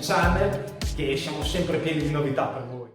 channel, che siamo sempre pieni di novità per voi.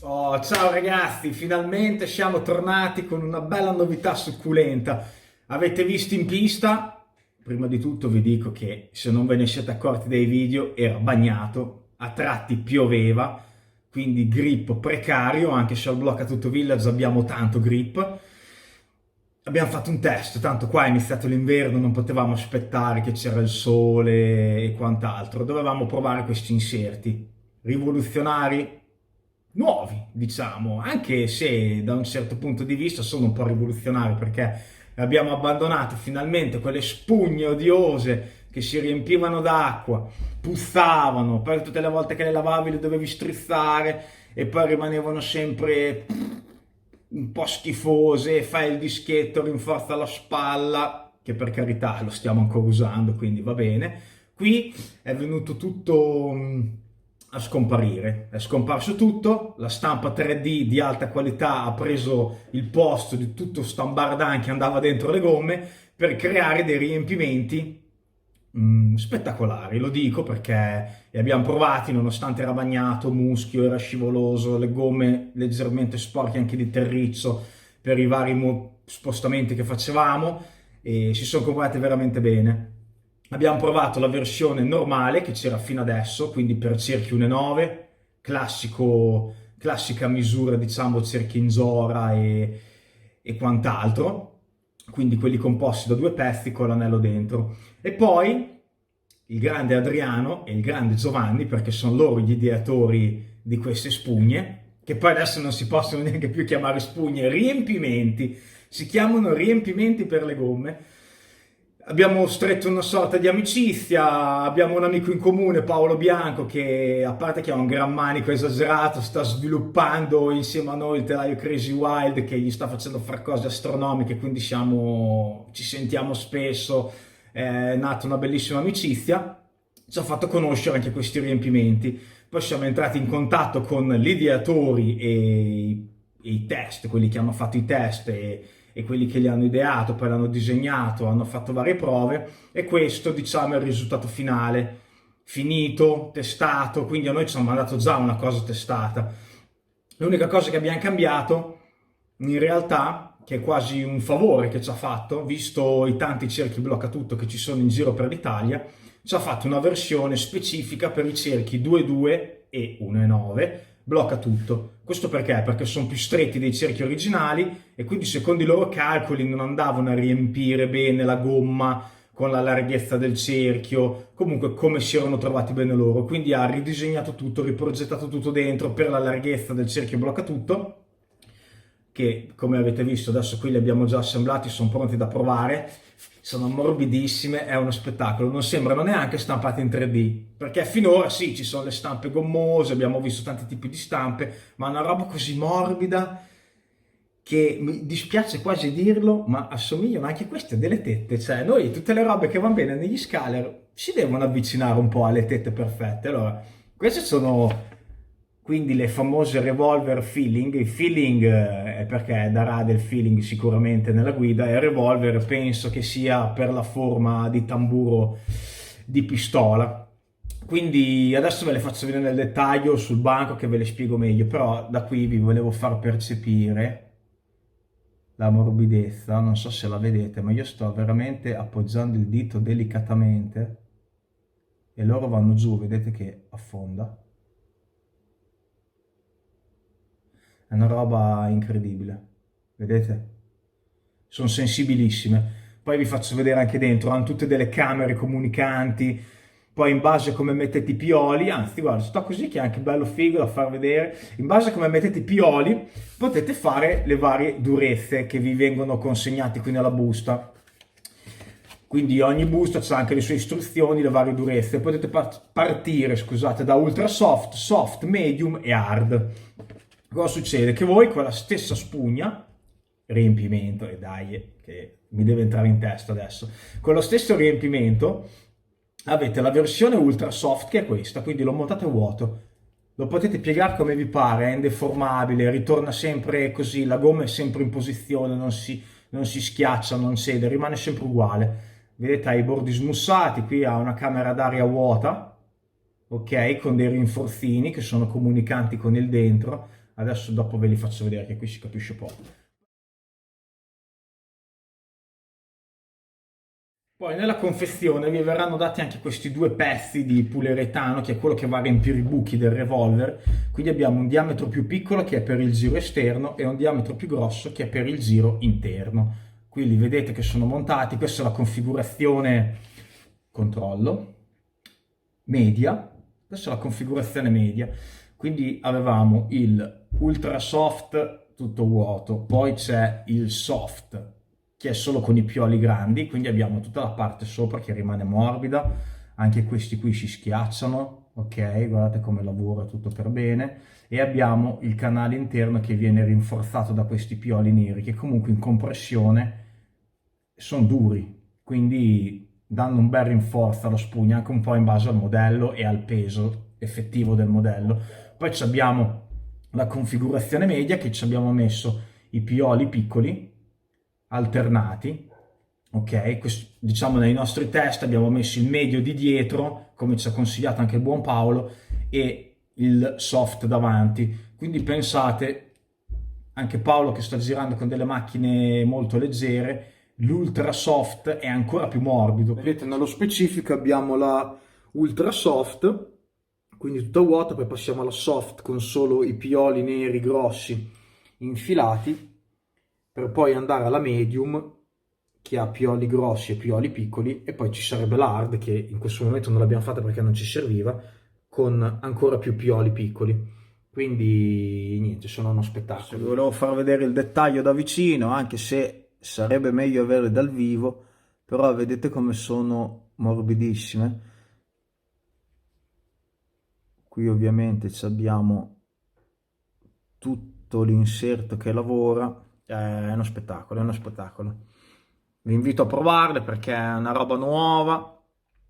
Oh, ciao ragazzi, finalmente siamo tornati con una bella novità succulenta. Avete visto in pista? Prima di tutto vi dico che se non ve ne siete accorti dai video era bagnato, a tratti pioveva, quindi grip precario, anche se al Blocca Tutto Village abbiamo tanto grip. Abbiamo fatto un test, tanto qua è iniziato l'inverno, non potevamo aspettare che c'era il sole e quant'altro, dovevamo provare questi inserti rivoluzionari, nuovi diciamo, anche se da un certo punto di vista sono un po' rivoluzionari, perché abbiamo abbandonato finalmente quelle spugne odiose che si riempivano d'acqua, puzzavano, poi tutte le volte che le lavavi le dovevi strizzare e poi rimanevano sempre un po' schifose. Fai il dischetto, rinforza la spalla, che per carità lo stiamo ancora usando, quindi va bene. Qui è venuto tutto a scomparire, è scomparso tutto, la stampa 3D di alta qualità ha preso il posto di tutto stambardan che andava dentro le gomme per creare dei riempimenti spettacolari. Lo dico perché li abbiamo provati, nonostante era bagnato, muschio, era scivoloso, le gomme leggermente sporche anche di terriccio per i vari spostamenti che facevamo, e si sono comportate veramente bene. Abbiamo provato la versione normale che c'era fino adesso, quindi per cerchi 1,9, classica misura, diciamo, cerchi in Zora e quant'altro, quindi quelli composti da due pezzi con l'anello dentro. E poi il grande Adriano e il grande Giovanni, perché sono loro gli ideatori di queste spugne, che poi adesso non si possono neanche più chiamare spugne, riempimenti, si chiamano riempimenti per le gomme. Abbiamo stretto una sorta di amicizia, abbiamo un amico in comune, Paolo Bianco, che a parte che ha un gran manico esagerato, sta sviluppando insieme a noi il telaio Crazy Wild, che gli sta facendo fare cose astronomiche, quindi ci sentiamo spesso, è nata una bellissima amicizia, ci ha fatto conoscere anche questi riempimenti. Poi siamo entrati in contatto con gli ideatori e i test, quelli che hanno fatto i test e quelli che li hanno ideato, poi l'hanno disegnato, hanno fatto varie prove e questo, diciamo, è il risultato finale, finito, testato, quindi a noi ci hanno mandato già una cosa testata. L'unica cosa che abbiamo cambiato, in realtà, che è quasi un favore che ci ha fatto, visto i tanti cerchi blocca tutto che ci sono in giro per l'Italia, ci ha fatto una versione specifica per i cerchi 2,2 e 1,9, blocca tutto. Questo perché? Perché sono più stretti dei cerchi originali e quindi secondo i loro calcoli non andavano a riempire bene la gomma con la larghezza del cerchio, comunque come si erano trovati bene loro. Quindi ha ridisegnato tutto, riprogettato tutto dentro per la larghezza del cerchio blocca tutto, che come avete visto adesso qui li abbiamo già assemblati, sono pronti da provare, sono morbidissime, è uno spettacolo, non sembrano neanche stampate in 3D, perché finora sì, ci sono le stampe gommose, abbiamo visto tanti tipi di stampe, ma una roba così morbida che mi dispiace quasi dirlo, ma assomigliano anche queste a delle tette, cioè noi tutte le robe che vanno bene negli scaler si devono avvicinare un po' alle tette perfette. Allora, queste sono quindi le famose revolver feeling. Il feeling è perché darà del feeling sicuramente nella guida, e il revolver penso che sia per la forma di tamburo di pistola. Quindi adesso ve le faccio vedere nel dettaglio sul banco che ve le spiego meglio, però da qui vi volevo far percepire la morbidezza, non so se la vedete, ma io sto veramente appoggiando il dito delicatamente e loro vanno giù, vedete che affonda. È una roba incredibile, vedete? Sono sensibilissime. Poi vi faccio vedere anche dentro, hanno tutte delle camere comunicanti, poi in base a come mettete i pioli, anzi guarda, sto così che è anche bello figo da far vedere, in base a come mettete i pioli potete fare le varie durezze che vi vengono consegnati qui nella busta. Quindi ogni busta ha anche le sue istruzioni, le varie durezze. Potete partire, scusate, da ultra soft, soft, medium e hard. Cosa succede? Che voi con la stessa spugna, riempimento, e dai, che mi deve entrare in testa adesso, con lo stesso riempimento avete la versione ultra soft che è questa, quindi lo montate vuoto, lo potete piegare come vi pare, è indeformabile, ritorna sempre così, la gomma è sempre in posizione, non si schiaccia, non cede, rimane sempre uguale. Vedete, ha i bordi smussati, qui ha una camera d'aria vuota, ok, con dei rinforzini che sono comunicanti con il dentro. Adesso dopo ve li faccio vedere che qui si capisce poco. Poi nella confezione vi verranno dati anche questi due pezzi di poliuretano, che è quello che va a riempire i buchi del revolver. Quindi abbiamo un diametro più piccolo che è per il giro esterno e un diametro più grosso che è per il giro interno. Qui li vedete che sono montati, questa è la configurazione controllo media, questa è la configurazione media. Quindi avevamo il ultra soft tutto vuoto, poi c'è il soft che è solo con i pioli grandi, quindi abbiamo tutta la parte sopra che rimane morbida, anche questi qui si schiacciano, ok, guardate come lavora tutto per bene, e abbiamo il canale interno che viene rinforzato da questi pioli neri che comunque in compressione sono duri, quindi danno un bel rinforzo alla spugna anche un po' in base al modello e al peso effettivo del modello. Poi abbiamo la configurazione media che ci abbiamo messo i pioli piccoli alternati, ok? Diciamo nei nostri test abbiamo messo il medio di dietro, come ci ha consigliato anche il buon Paolo, e il soft davanti. Quindi pensate, anche Paolo che sta girando con delle macchine molto leggere, l'ultra soft è ancora più morbido. Vedete, nello specifico abbiamo la ultra soft, quindi tutta vuota, poi passiamo alla soft con solo i pioli neri grossi infilati, per poi andare alla medium che ha pioli grossi e pioli piccoli, e poi ci sarebbe la hard che in questo momento non l'abbiamo fatta perché non ci serviva, con ancora più pioli piccoli. Quindi niente, sono uno spettacolo. Vi volevo far vedere il dettaglio da vicino, anche se sarebbe meglio averle dal vivo, però vedete come sono morbidissime. Qui ovviamente abbiamo tutto l'inserto che lavora, è uno spettacolo, è uno spettacolo. Vi invito a provarle perché è una roba nuova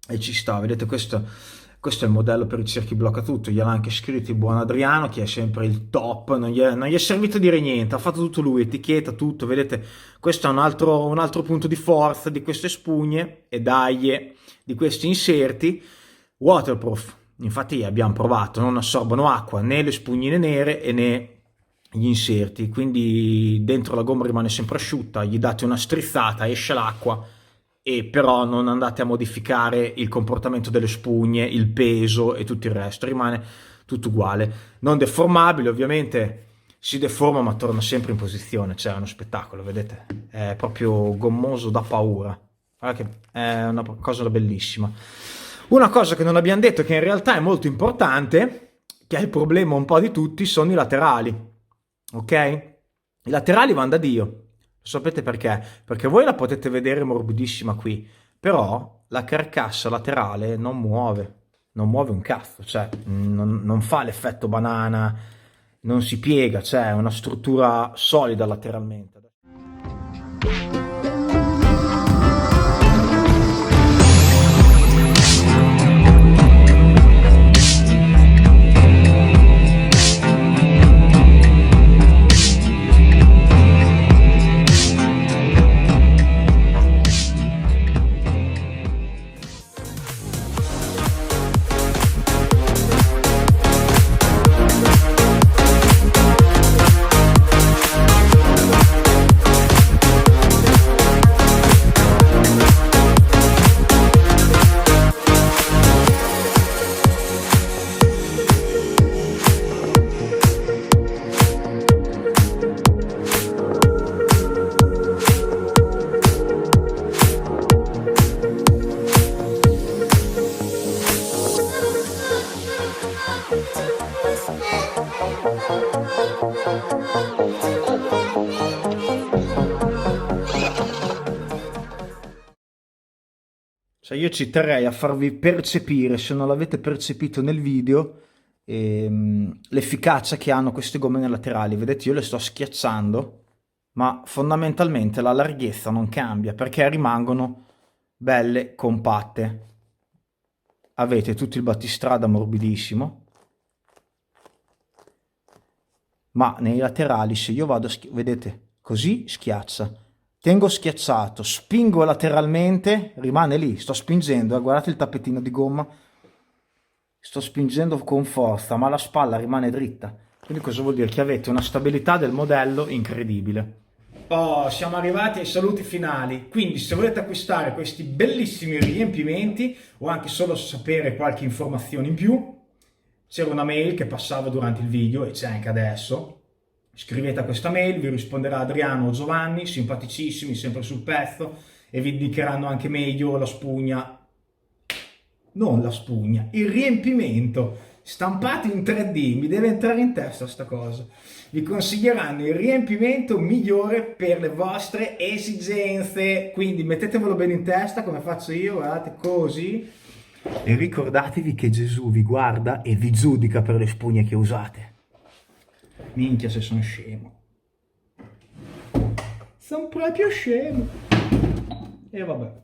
e ci sta. Vedete, questo è il modello per i cerchi blocca tutto, gliel'ha anche scritto il buon Adriano, che è sempre il top, non gli è servito a dire niente, ha fatto tutto lui, etichetta, tutto. Vedete, questo è un altro punto di forza di queste spugne e daglie, di questi inserti waterproof. Infatti abbiamo provato, non assorbono acqua né le spugnine nere né gli inserti, quindi dentro la gomma rimane sempre asciutta, gli date una strizzata, esce l'acqua, e però non andate a modificare il comportamento delle spugne, il peso e tutto il resto, rimane tutto uguale. Non deformabile, ovviamente si deforma ma torna sempre in posizione, cioè è uno spettacolo, vedete? È proprio gommoso da paura, guarda che è una cosa bellissima. Una cosa che non abbiamo detto, che in realtà è molto importante, che è il problema un po' di tutti, sono i laterali. Ok? I laterali vanno da Dio. Lo sapete perché? Perché voi la potete vedere morbidissima qui, però la carcassa laterale non muove un cazzo, cioè non fa l'effetto banana, non si piega, cioè è una struttura solida lateralmente. Cioè io ci terrei a farvi percepire, se non l'avete percepito nel video, l'efficacia che hanno queste gomme laterali. Vedete, io le sto schiacciando, ma fondamentalmente la larghezza non cambia perché rimangono belle compatte. Avete tutto il battistrada morbidissimo, ma nei laterali, se io vado vedete, così schiaccia. Tengo schiacciato, spingo lateralmente, rimane lì, sto spingendo, guardate il tappetino di gomma, sto spingendo con forza, ma la spalla rimane dritta. Quindi cosa vuol dire? Che avete una stabilità del modello incredibile. Oh, siamo arrivati ai saluti finali, quindi se volete acquistare questi bellissimi riempimenti o anche solo sapere qualche informazione in più, c'era una mail che passava durante il video e c'è anche adesso. Scrivete a questa mail, vi risponderà Adriano o Giovanni, simpaticissimi, sempre sul pezzo, e vi indicheranno anche meglio la spugna, non la spugna, il riempimento stampato in 3D, mi deve entrare in testa sta cosa. Vi consiglieranno il riempimento migliore per le vostre esigenze, quindi mettetevelo bene in testa come faccio io, guardate, così, e ricordatevi che Gesù vi guarda e vi giudica per le spugne che usate. Minchia se sono scemo. Sono proprio scemo. E vabbè.